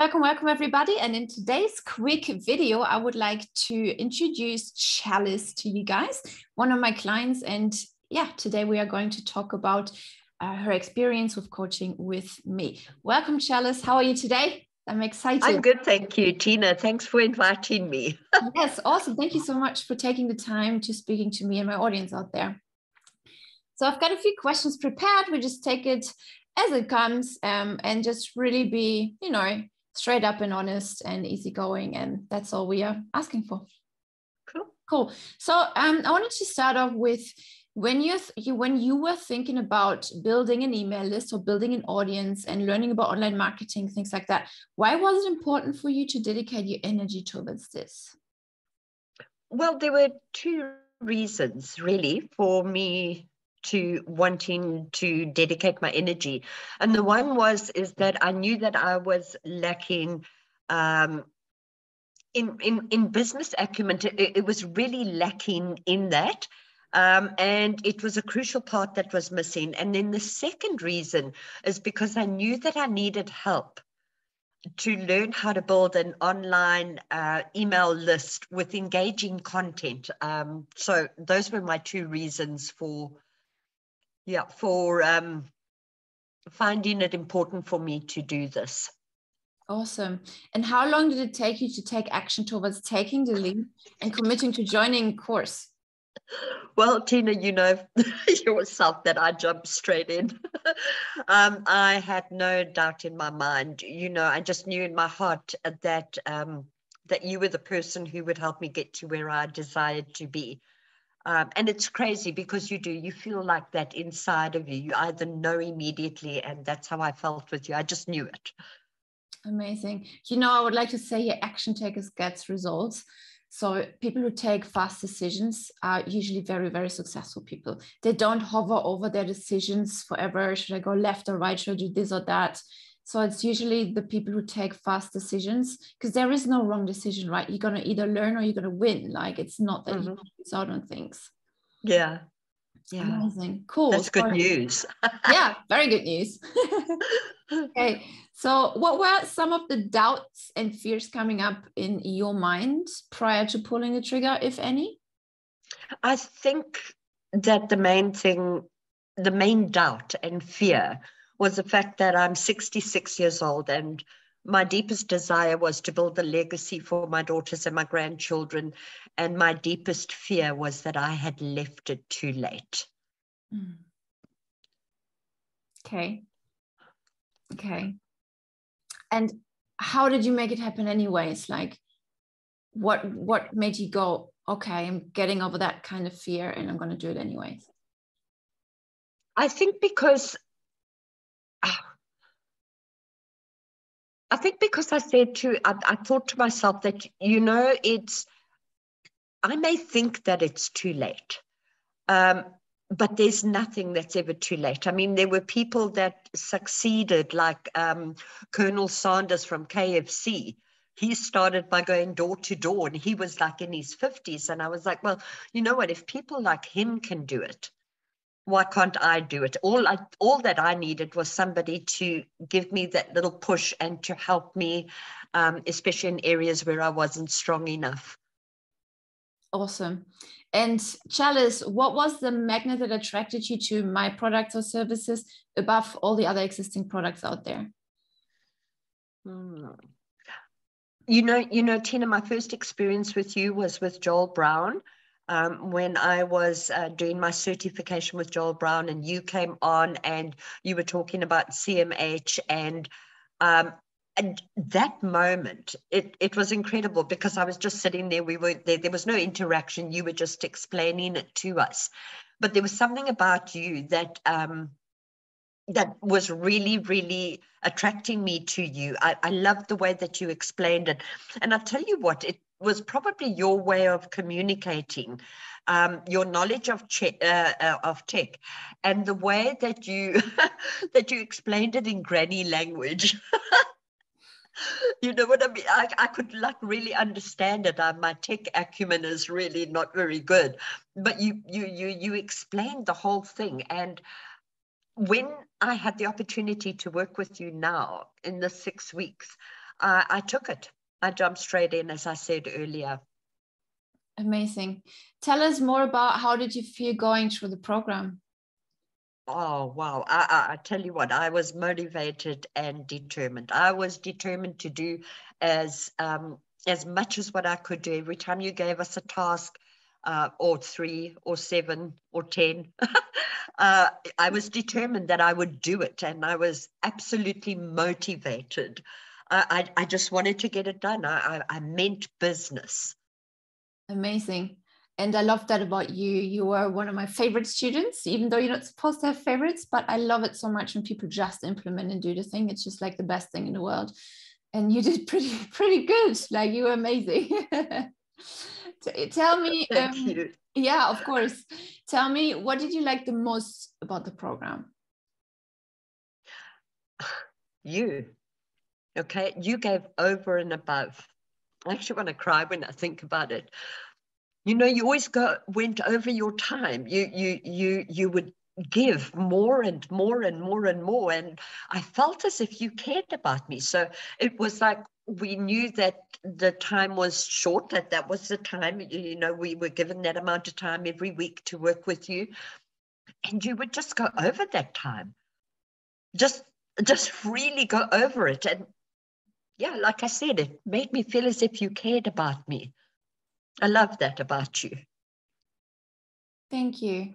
Welcome everybody. And in today's quick video, I would like to introduce Challice to you guys, one of my clients. And yeah, today we are going to talk about her experience with coaching with me. Welcome, Challice. How are you today? I'm excited. I'm good, thank you, Tina. Thanks for inviting me. Yes, awesome. Thank you so much for taking the time to speaking to me and my audience out there. So I've got a few questions prepared. We just take it as it comes and just really be, straight up and honest and easygoing. And that's all we are asking for. Cool. So I wanted to start off with when you were thinking about building an email list or building an audience and learning about online marketing, things like that, why was it important for you to dedicate your energy towards this? Well, there were two reasons really for me to wanting to dedicate my energy. And the one is that I knew that I was lacking in business acumen. It was really lacking in that. And it was a crucial part that was missing. And then the second reason is because I knew that I needed help to learn how to build an online email list with engaging content. So those were my two reasons for finding it important for me to do this. Awesome. And how long did it take you to take action towards taking the lead and committing to joining a course? Well, Tina, you know yourself that I jumped straight in. I had no doubt in my mind. I just knew in my heart that that you were the person who would help me get to where I desired to be. And it's crazy because you feel like that inside of you. You either know immediately, and that's how I felt with you. I just knew it. Amazing. I would like to say your action takers gets results. So people who take fast decisions are usually very, very successful people. They don't hover over their decisions forever. Should I go left or right? Should I do this or that? So it's usually the people who take fast decisions, because there is no wrong decision, right? You're going to either learn or you're going to win. Like, it's not that you lose out on things. Yeah. Amazing. Cool. That's good news. Yeah, very good news. Okay. So what were some of the doubts and fears coming up in your mind prior to pulling the trigger, if any? I think that the main doubt and fear was the fact that I'm 66 years old, and my deepest desire was to build a legacy for my daughters and my grandchildren. And my deepest fear was that I had left it too late. Okay. And how did you make it happen anyways? Like, what made you go, okay, I'm getting over that kind of fear and I'm going to do it anyways? I think because I thought to myself that, I may think that it's too late. But there's nothing that's ever too late. I mean, there were people that succeeded, like Colonel Sanders from KFC. He started by going door to door, and he was like in his 50s. And I was like, well, you know what? If people like him can do it, why can't I do it? All that I needed was somebody to give me that little push and to help me, especially in areas where I wasn't strong enough. Awesome. And Challice, what was the magnet that attracted you to my products or services above all the other existing products out there? Tina, my first experience with you was with Joel Brown. When I was doing my certification with Joel Brown, and you came on and you were talking about CMH, and that moment, it was incredible because I was just sitting there. There was no interaction. You were just explaining it to us. But there was something about you that that was really, really attracting me to you. I loved the way that you explained it. And I tell you what, it was probably your way of communicating, your knowledge of tech, and the way that you that you explained it in granny language. You know what I mean? I could really understand it. My tech acumen is really not very good, but you explained the whole thing. And when I had the opportunity to work with you now in the 6 weeks, I took it. I jumped straight in, as I said earlier. Amazing. Tell us more about how did you feel going through the program? Oh, wow. I tell you what, I was motivated and determined. I was determined to do as much as what I could do. Every time you gave us a task, or 3 or 7 or 10, I was determined that I would do it. And I was absolutely motivated. I just wanted to get it done. I meant business. Amazing. And I love that about you. You were one of my favorite students, even though you're not supposed to have favorites, but I love it so much when people just implement and do the thing. It's just like the best thing in the world. And you did pretty good. Like, you were amazing. Tell me, Thank you. yeah, of course. Tell me, what did you like the most about the program? You, okay, you gave over and above. I actually want to cry when I think about it. You know, you always went over your time. You would give more and more and more and more. And I felt as if you cared about me. So it was like we knew that the time was short, that was the time, you know, we were given that amount of time every week to work with you. And you would just go over that time. Just freely go over it. And yeah, like I said, it made me feel as if you cared about me. I love that about you. Thank you.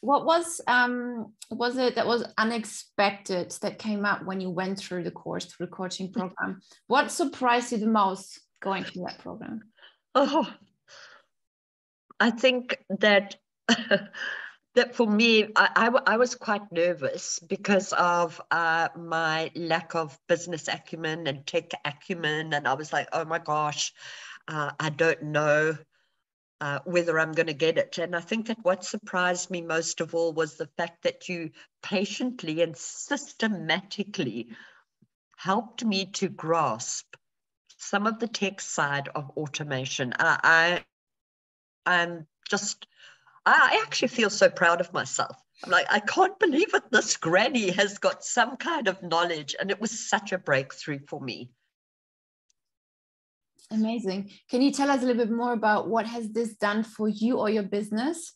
What was it that was unexpected that came up when you went through the coaching program? What surprised you the most going through that program? Oh, I think that that for me, I was quite nervous because of my lack of business acumen and tech acumen. And I was like, oh my gosh, I don't know whether I'm going to get it. And I think that what surprised me most of all was the fact that you patiently and systematically helped me to grasp some of the tech side of automation. I'm just, I actually feel so proud of myself. I'm like, I can't believe it. This granny has got some kind of knowledge. And it was such a breakthrough for me. Amazing. Can you tell us a little bit more about what has this done for you or your business?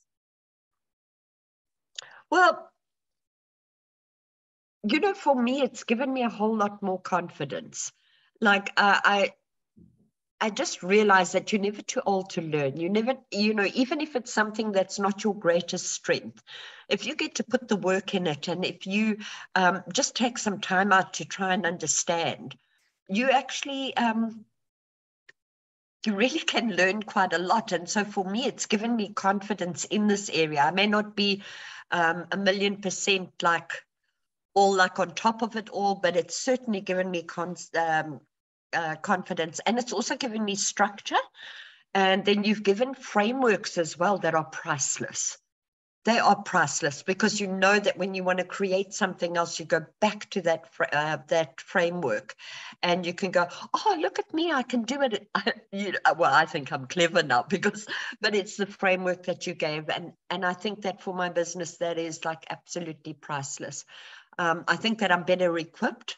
Well, you know, for me, it's given me a whole lot more confidence. Like, I just realized that you're never too old to learn. You never, you know, even if it's something that's not your greatest strength, if you get to put the work in it, and if you just take some time out to try and understand, you actually, you really can learn quite a lot. And so for me, it's given me confidence in this area. I may not be 1,000,000% like all like on top of it all, but it's certainly given me confidence, and it's also given me structure. And then you've given frameworks as well that are priceless. They are priceless because you know that when you want to create something else, you go back to that framework, and you can go, oh, look at me, I can do it. Well, I think I'm clever now but it's the framework that you gave, and I think that for my business, that is like absolutely priceless. I think that I'm better equipped.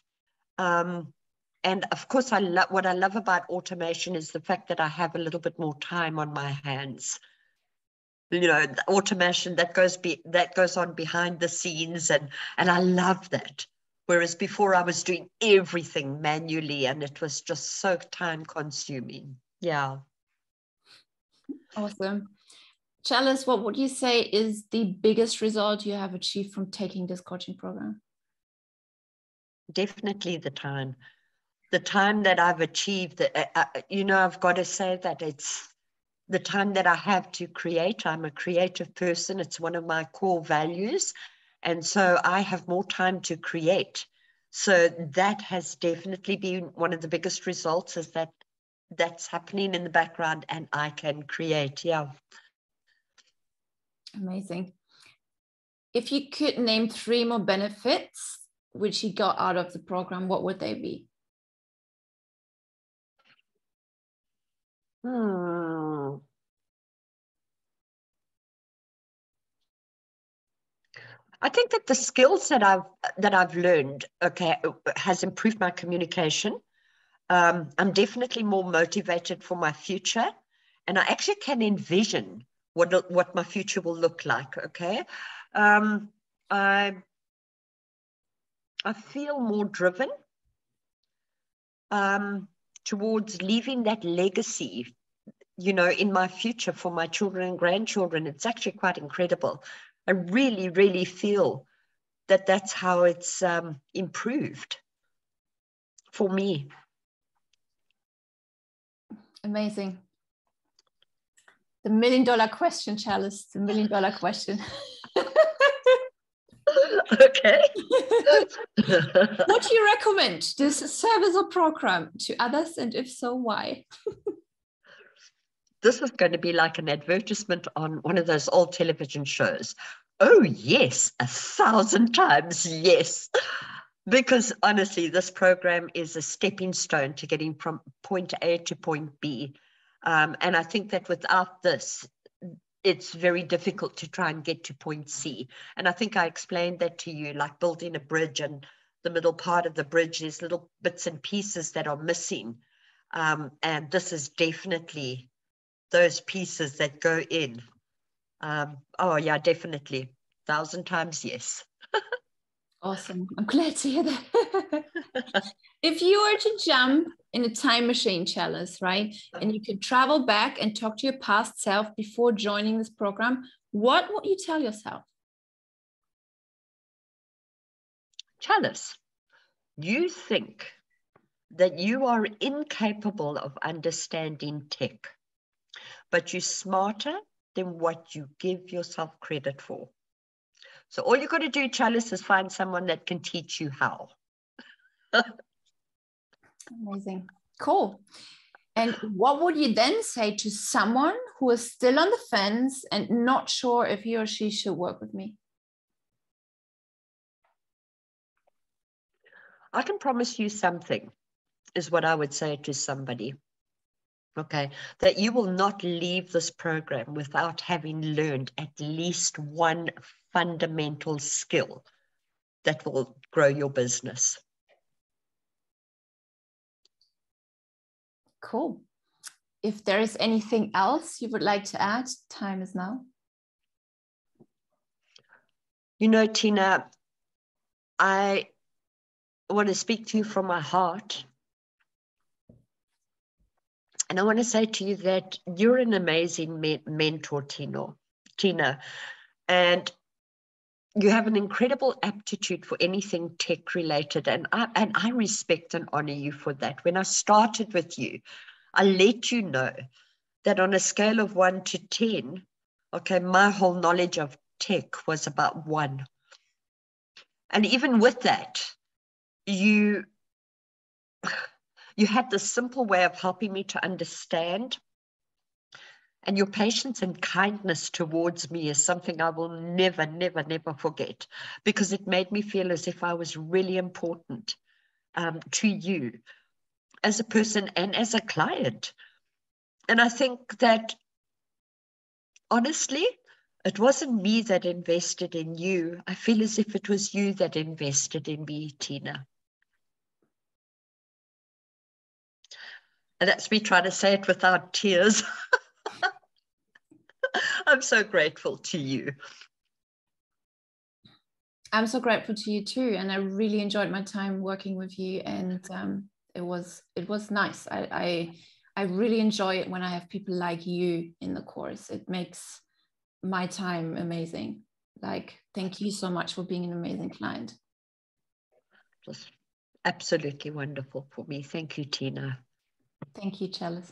And of course, what I love about automation is the fact that I have a little bit more time on my hands. You know, the automation that goes on behind the scenes, and I love that. Whereas before I was doing everything manually, and it was just so time consuming. Yeah. Awesome. Challice, what would you say is the biggest result you have achieved from taking this coaching program? Definitely the time. The time that I've achieved, you know, I've got to say that it's the time that I have to create. I'm a creative person. It's one of my core values. And so I have more time to create. So that has definitely been one of the biggest results, is that that's happening in the background and I can create. Yeah. Amazing. If you could name 3 more benefits which you got out of the program, what would they be? I think that the skills that I've learned, okay, has improved my communication. I'm definitely more motivated for my future, and I actually can envision what my future will look like. Okay, I feel more driven towards leaving that legacy, in my future for my children and grandchildren. It's actually quite incredible. I really, really feel that that's how it's improved for me. Amazing. The $1 million question, Challice, the $1 million question. Okay. Would you recommend this service or program to others? And if so, why? This is going to be like an advertisement on one of those old television shows. Oh, yes, 1,000 times yes. Because honestly, this program is a stepping stone to getting from point A to point B. And I think that without this, it's very difficult to try and get to point C. And I think I explained that to you, like building a bridge, and the middle part of the bridge, there's little bits and pieces that are missing. And this is definitely those pieces that go in. Oh, yeah, definitely. 1,000 times yes. Awesome. I'm glad to hear that. If you were to jump in a time machine, Challice, right, and you could travel back and talk to your past self before joining this program, what would you tell yourself? Challice, you think that you are incapable of understanding tech, but you're smarter than what you give yourself credit for. So all you got to do, Challice, is find someone that can teach you how. Amazing. Cool. And what would you then say to someone who is still on the fence and not sure if he or she should work with me? I can promise you something, is what I would say to somebody. Okay, that you will not leave this program without having learned at least one fundamental skill that will grow your business. Cool. If there is anything else you would like to add, time is now. You know, Tina, I want to speak to you from my heart. And I want to say to you that you're an amazing mentor, Tina, and you have an incredible aptitude for anything tech related. And I respect and honor you for that. When I started with you, I let you know that on a scale of 1 to 10, okay, my whole knowledge of tech was about 1. And even with that, you had this simple way of helping me to understand. And your patience and kindness towards me is something I will never, never, never forget, because it made me feel as if I was really important to you as a person and as a client. And I think that, honestly, it wasn't me that invested in you. I feel as if it was you that invested in me, Tina. And that's me trying to say it without tears. I'm so grateful to you. I'm so grateful to you too. And I really enjoyed my time working with you. And it was nice. I really enjoy it when I have people like you in the course. It makes my time amazing. Like, thank you so much for being an amazing client. It was absolutely wonderful for me. Thank you, Tina. Thank you, Challice.